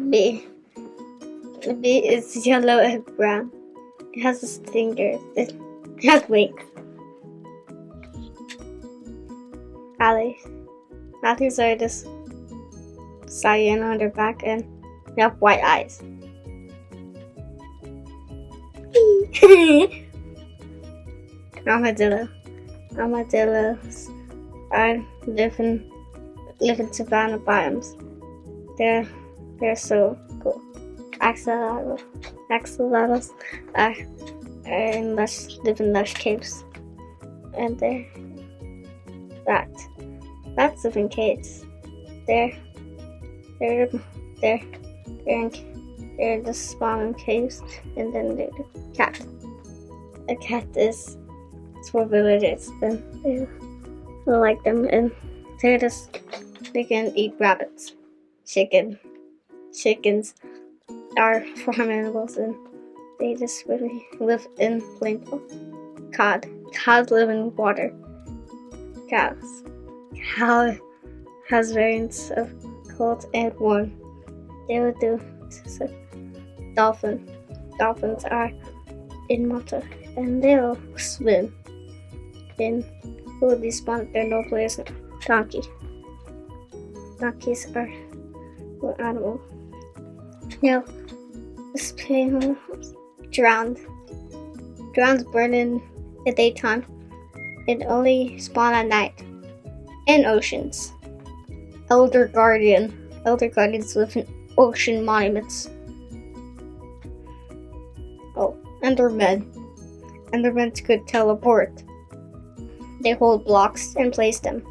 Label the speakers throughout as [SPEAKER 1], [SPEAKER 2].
[SPEAKER 1] bee. The bee is yellow and brown. It has fingers. It has wings. Alleys are just cyan on their back and they have white eyes. Armadillos live in savanna biomes. They're so cool. Axolotls live in lush caves, and bats live in caves. They're just spawn in caves, and then the cat. A cat is for villagers, and they like them, and they can eat rabbits. Chickens are farm animals, and they just really live in plankton. Cows live in water. Cow has variants of cold and warm. They will do so. Dolphins are in water, and they'll swim. Then will be spawned. They're no players. Donkeys are an animal. Now, this plane drowned. Drowns burn in the daytime and only spawn at night. In oceans. Elder Guardians live in ocean monuments. Oh, Endermen. Endermen could teleport. They hold blocks and place them.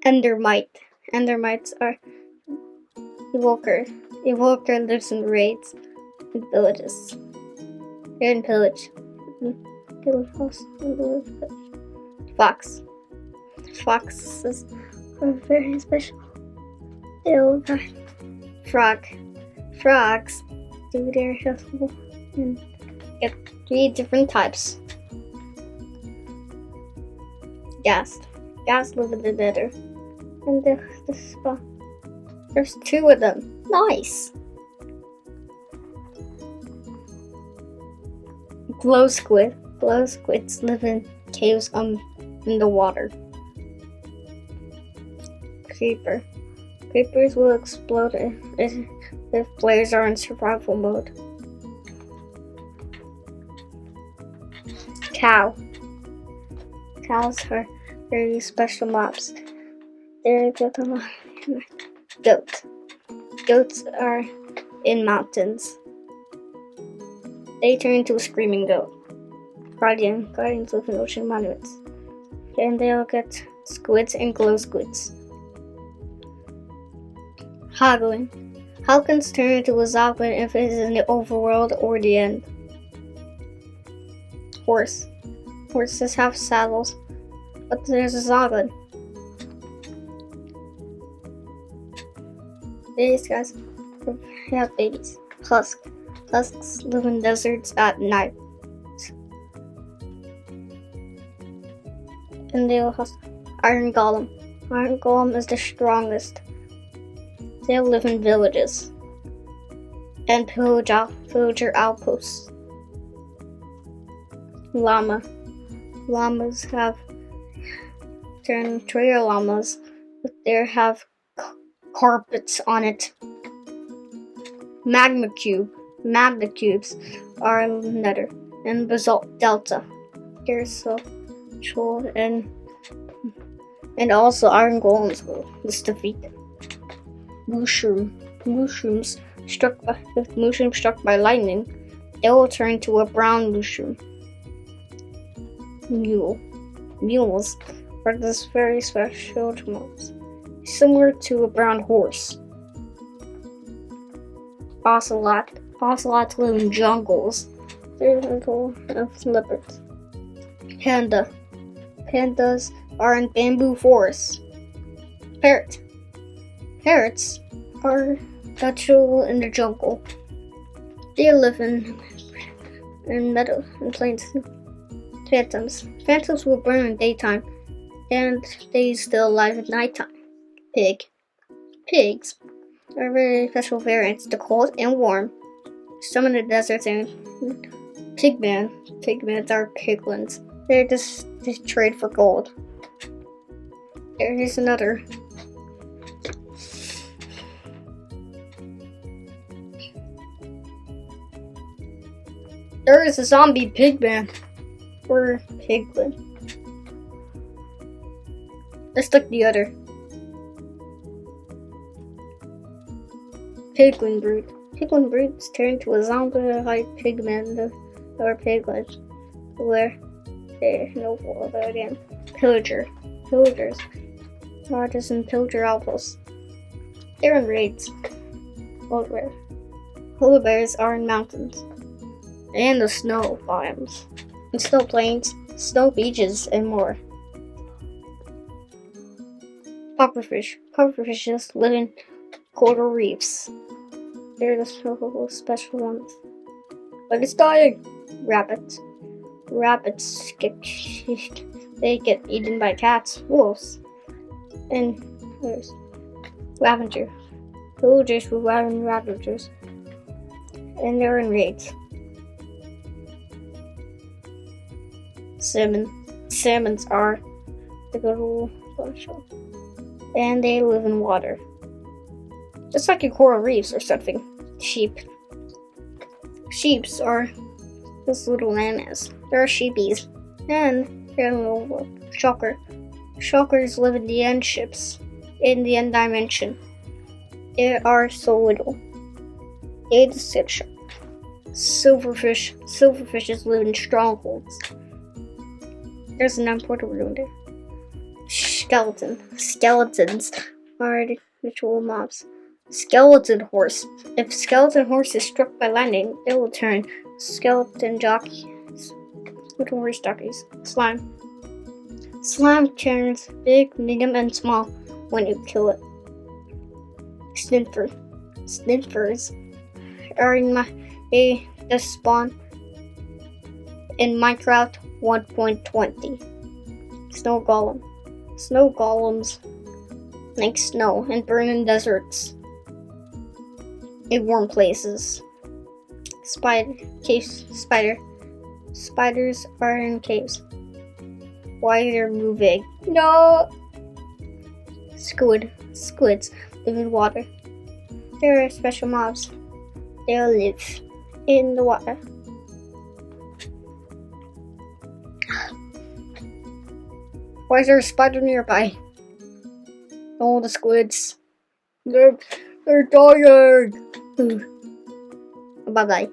[SPEAKER 1] Endermites are Evoker. Evoker lives in raids and villages. They're in village. Foxes are very special. They'll die. Frogs do their health and get 3 different types. Gas live in the nether. And the spot. There's 2 of them. Nice. Glow squids live in caves in the water. Creepers will explode if players are in survival mode. Cows are very special mobs. They're built a lot. Goats are in mountains. They turn into a screaming goat. Guardians live in ocean monuments. And they'll get squids and glow squids. Halcons turn into a zoglin if it is in the overworld or the end. Horses have saddles, but there's a zoglin. These guys have babies. Husks live in deserts at night. And they'll have Iron Golem. Iron Golem is the strongest. They'll live in villages. And pillager outposts. Llamas have trader llamas, but they have carpets on it. Magma cubes are nether and basalt delta. They're so cool, and also iron golems will defeat them. Mushrooms struck by lightning, they will turn to a brown mushroom. Mules are this very special mobs, similar to a brown horse. Ocelots live in jungles. They're little leopards. Pandas are in bamboo forests. Parrots are natural in the jungle. They live in meadows and plains. Phantoms will burn in daytime, and they still alive at nighttime. Pigs are very special variants to cold and warm. Some in the deserts and pigmen. Pigments are piglins. They trade for gold. There is another. There is a zombie pigman or piglin. Let's look the other. Piglin brood. Piglin broods turn to a zombie-like pigman or piglins, where they no more again. Pillagers. Artists and pillager outposts. They're in raids. Polar bears are in mountains and the snow biomes, and snow plains, snow beaches, and more. Pufferfish. Pufferfishes live in coral reefs. They're the special ones. But it's dying! Rabbits. Rabbits they get eaten by cats, wolves, and there's lavender. Villagers with ravagers. And they're in raids. Salmons are the good old special. And they live in water. Just like in coral reefs or something. Sheeps are just little animals. They're sheepies. And they're little shocker. Shockers live in the end ships. In the end dimension. They are so little. 8 to 6. Silverfishes live in strongholds. There's an important room there. Skeletons are the ritual mobs. Skeleton horse. If skeleton horse is struck by lightning, it will turn skeleton jockeys. Little horse jockeys. Slime turns big, medium, and small when you kill it. Sniffers are they spawn in Minecraft 1.20. Snow golems make snow and burn in deserts. In warm places. Spiders are in caves. Why they're moving? No. Squids live in water. There are special mobs. They'll live in the water. Why is there a spider nearby? Oh, the squids. They're dying. Bye-bye.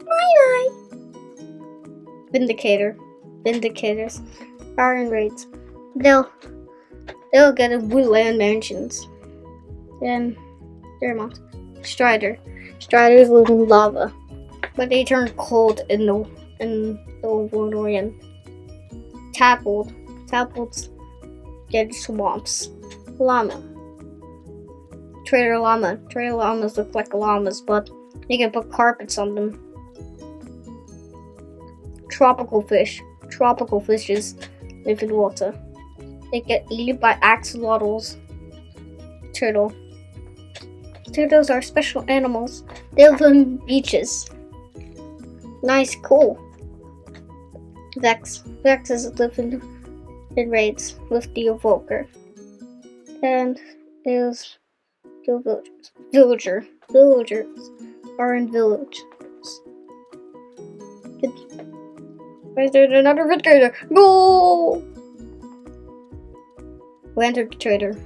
[SPEAKER 1] Bye-bye. Vindicators are in raids. They'll get a woodland mansions. Then they're mobs. Striders live in lava, but they turn cold in the Wolverine. Tadpoles get swamps. Trader llamas look like llamas, but you can put carpets on them. Tropical fishes live in water. They get eaten by axolotls. Turtles are special animals. They live on beaches. Nice, cool. Vexes live in raids with the evoker. And there's villagers. Villagers are in villages. Why is there another vindicator? No! Lantern traders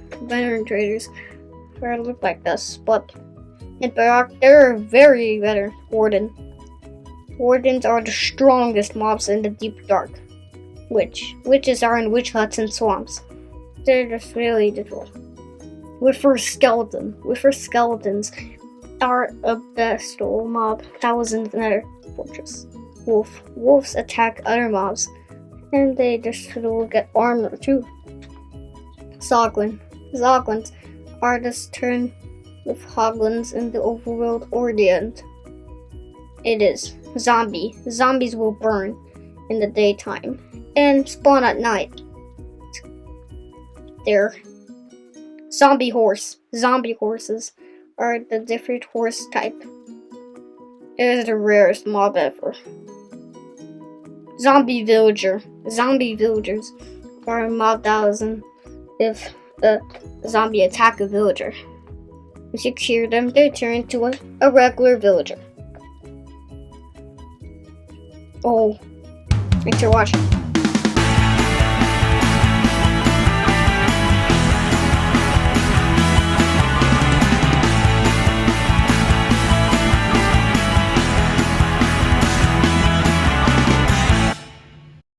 [SPEAKER 1] look like this, but in Barak they're very better. Wardens are the strongest mobs in the deep dark. Witches are in witch huts and swamps. They're just really difficult. Wither skeletons are a bestial mob that was in the Nether fortress. Wolves attack other mobs, and they just will get armor too. Zoglins are just turn with hoglins in the overworld or the end. It is Zombies will burn in the daytime and spawn at night. They're Zombie horse. Zombie horses are the different horse type. It is the rarest mob ever. Zombie villager. Zombie villagers are a mob that was if a zombie attack a villager. If you cure them, they turn into a regular villager. Oh, thanks for watching.